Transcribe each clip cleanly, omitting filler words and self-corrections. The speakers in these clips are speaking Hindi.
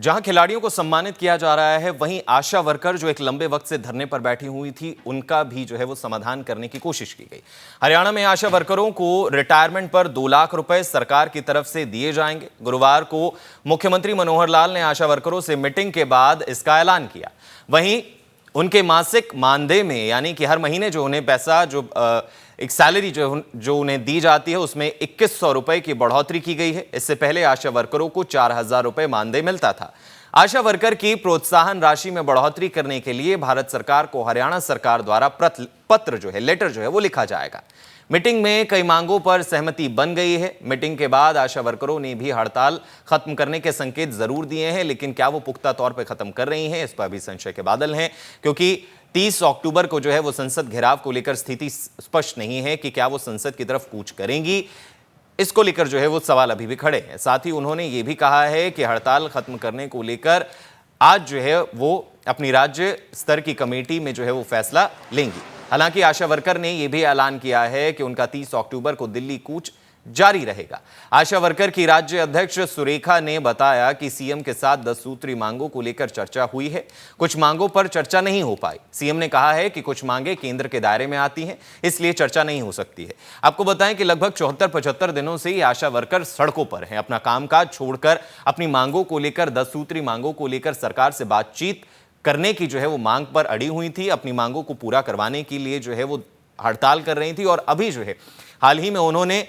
जहां खिलाड़ियों को सम्मानित किया जा रहा है, वहीं आशा वर्कर जो एक लंबे वक्त से धरने पर बैठी हुई थी, उनका भी जो है वो समाधान करने की कोशिश की गई। हरियाणा में आशा वर्करों को रिटायरमेंट पर 2 लाख रुपए सरकार की तरफ से दिए जाएंगे। गुरुवार को मुख्यमंत्री मनोहर लाल ने आशा वर्करों से मीटिंग के बाद इसका ऐलान किया। वहीं उनके मासिक मानदेय में, यानी कि हर महीने जो उन्हें पैसा एक सैलरी जो उन्हें दी जाती है, उसमें 2100 रुपए की बढ़ोतरी की गई है। इससे पहले आशा वर्करों को 4000 रुपए मानदेय मिलता था। आशा वर्कर की प्रोत्साहन राशि में बढ़ोतरी करने के लिए भारत सरकार को हरियाणा सरकार द्वारा लेटर जो है वो लिखा जाएगा। मीटिंग में कई मांगों पर सहमति बन गई है। मीटिंग के बाद आशा वर्करों ने भी हड़ताल खत्म करने के संकेत जरूर दिए हैं, लेकिन क्या वो पुख्ता तौर पर खत्म कर रही हैं, इस पर भी संशय के बादल हैं, क्योंकि 30 अक्टूबर को जो है वो संसद घेराव को लेकर स्थिति स्पष्ट नहीं है कि क्या वो संसद की तरफ कूच करेंगी। इसको लेकर जो है वो सवाल अभी भी खड़े हैं। साथ ही उन्होंने ये भी कहा है कि हड़ताल खत्म करने को लेकर आज जो है वो अपनी राज्य स्तर की कमेटी में जो है वो फैसला लेंगी। हालांकि आशा वर्कर ने यह भी ऐलान किया है कि उनका 30 अक्टूबर को दिल्ली कूच जारी रहेगा। आशा वर्कर की राज्य अध्यक्ष सुरेखा ने बताया कि सीएम के साथ 10 सूत्री मांगों को लेकर चर्चा हुई है। कुछ मांगों पर चर्चा नहीं हो पाई। सीएम ने कहा है कि कुछ मांगे केंद्र के दायरे में आती हैं, इसलिए चर्चा नहीं हो सकती है। आपको बताएं कि लगभग 74-75 दिनों से ही आशा वर्कर सड़कों पर हैं। अपना कामकाज छोड़कर अपनी मांगों को लेकर, 10 सूत्री मांगों को लेकर सरकार से बातचीत करने की जो है वो मांग पर अड़ी हुई थी। अपनी मांगों को पूरा करवाने के लिए जो है वो हड़ताल कर रही थी। और अभी जो है हाल ही में उन्होंने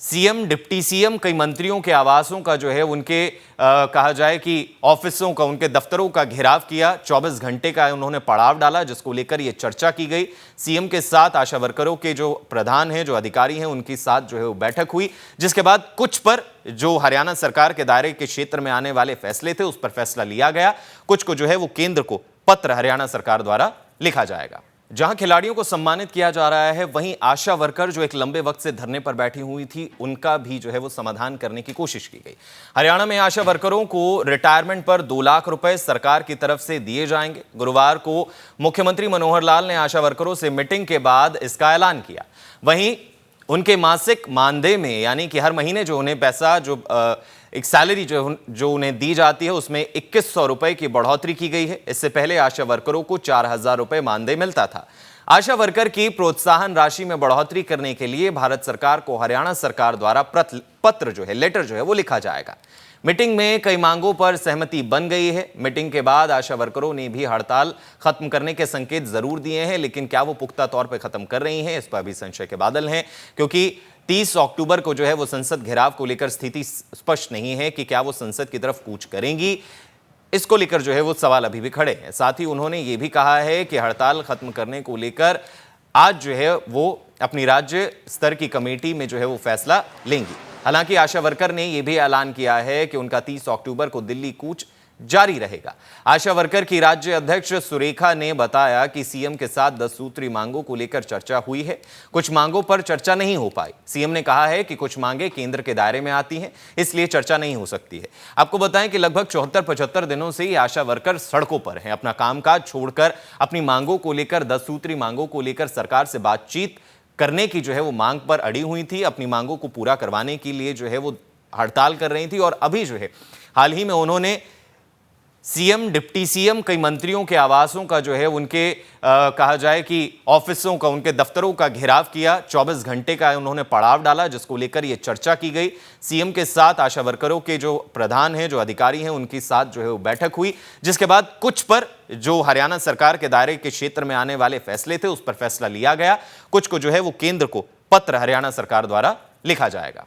सीएम, डिप्टी सीएम, कई मंत्रियों के आवासों का जो है उनके कहा जाए कि ऑफिसों का, उनके दफ्तरों का घेराव किया। 24 घंटे का उन्होंने पड़ाव डाला, जिसको लेकर ये चर्चा की गई। सीएम के साथ आशा वर्करों के जो प्रधान हैं, जो अधिकारी हैं, उनके साथ जो है वो बैठक हुई, जिसके बाद कुछ पर जो हरियाणा सरकार के दायरे के क्षेत्र में आने वाले फैसले थे, उस पर फैसला लिया गया। कुछ को जो है वो केंद्र को पत्र हरियाणा सरकार द्वारा लिखा जाएगा। जहां खिलाड़ियों को सम्मानित किया जा रहा है, वहीं आशा वर्कर जो एक लंबे वक्त से धरने पर बैठी हुई थी, उनका भी जो है वो समाधान करने की कोशिश की गई। हरियाणा में आशा वर्करों को रिटायरमेंट पर 2 लाख रुपए सरकार की तरफ से दिए जाएंगे। गुरुवार को मुख्यमंत्री मनोहर लाल ने आशा वर्करों से मीटिंग के बाद इसका ऐलान किया। वहीं उनके मासिक मानदेय में, यानी कि हर महीने जो उन्हें पैसा एक सैलरी जो उन्हें दी जाती है, उसमें 2100 रुपए की बढ़ोतरी की गई है। इससे पहले आशा वर्करों को 4000 रुपए मानदेय मिलता था। आशा वर्कर की प्रोत्साहन राशि में बढ़ोतरी करने के लिए भारत सरकार को हरियाणा सरकार द्वारा लेटर जो है वो लिखा जाएगा। मीटिंग में कई मांगों पर सहमति बन गई है। मीटिंग के बाद आशा वर्करों ने भी हड़ताल खत्म करने के संकेत जरूर दिए हैं, लेकिन क्या वो पुख्ता तौर पर खत्म कर रही हैं, इस पर भी संशय के बादल हैं, क्योंकि 30 अक्टूबर को जो है वो संसद घेराव को लेकर स्थिति स्पष्ट नहीं है कि क्या वो संसद की तरफ कूच करेंगी। इसको लेकर जो है वो सवाल अभी भी खड़े हैं। साथ ही उन्होंने ये भी कहा है कि हड़ताल खत्म करने को लेकर आज जो है वो अपनी राज्य स्तर की कमेटी में जो है वो फैसला लेंगी। हालांकि आशा वर्कर ने यह भी ऐलान किया है कि उनका 30 अक्टूबर को दिल्ली कूच जारी रहेगा। आशा वर्कर की राज्य अध्यक्ष सुरेखा ने बताया कि सीएम के साथ 10 सूत्री मांगों को लेकर चर्चा हुई है। कुछ मांगों पर चर्चा नहीं हो पाई। सीएम ने कहा है कि कुछ मांगे केंद्र के दायरे में आती हैं, इसलिए चर्चा नहीं हो सकती है। आपको बताएं कि लगभग 74-75 दिनों से ही आशा वर्कर सड़कों पर हैं। अपना कामकाज छोड़कर अपनी मांगों को लेकर, 10 सूत्री मांगों को लेकर सरकार से बातचीत करने की जो है वो मांग पर अड़ी हुई थी। अपनी मांगों को पूरा करवाने के लिए जो है वो हड़ताल कर रही थी। और अभी जो है हाल ही में उन्होंने सीएम, डिप्टी सीएम, कई मंत्रियों के आवासों का जो है उनके कहा जाए कि ऑफिसों का, उनके दफ्तरों का घेराव किया। 24 घंटे का उन्होंने पड़ाव डाला, जिसको लेकर ये चर्चा की गई। सीएम के साथ आशा वर्करों के जो प्रधान हैं, जो अधिकारी हैं, उनके साथ जो है वो बैठक हुई, जिसके बाद कुछ पर जो हरियाणा सरकार के दायरे के क्षेत्र में आने वाले फैसले थे, उस पर फैसला लिया गया। कुछ को जो है वो केंद्र को पत्र हरियाणा सरकार द्वारा लिखा जाएगा।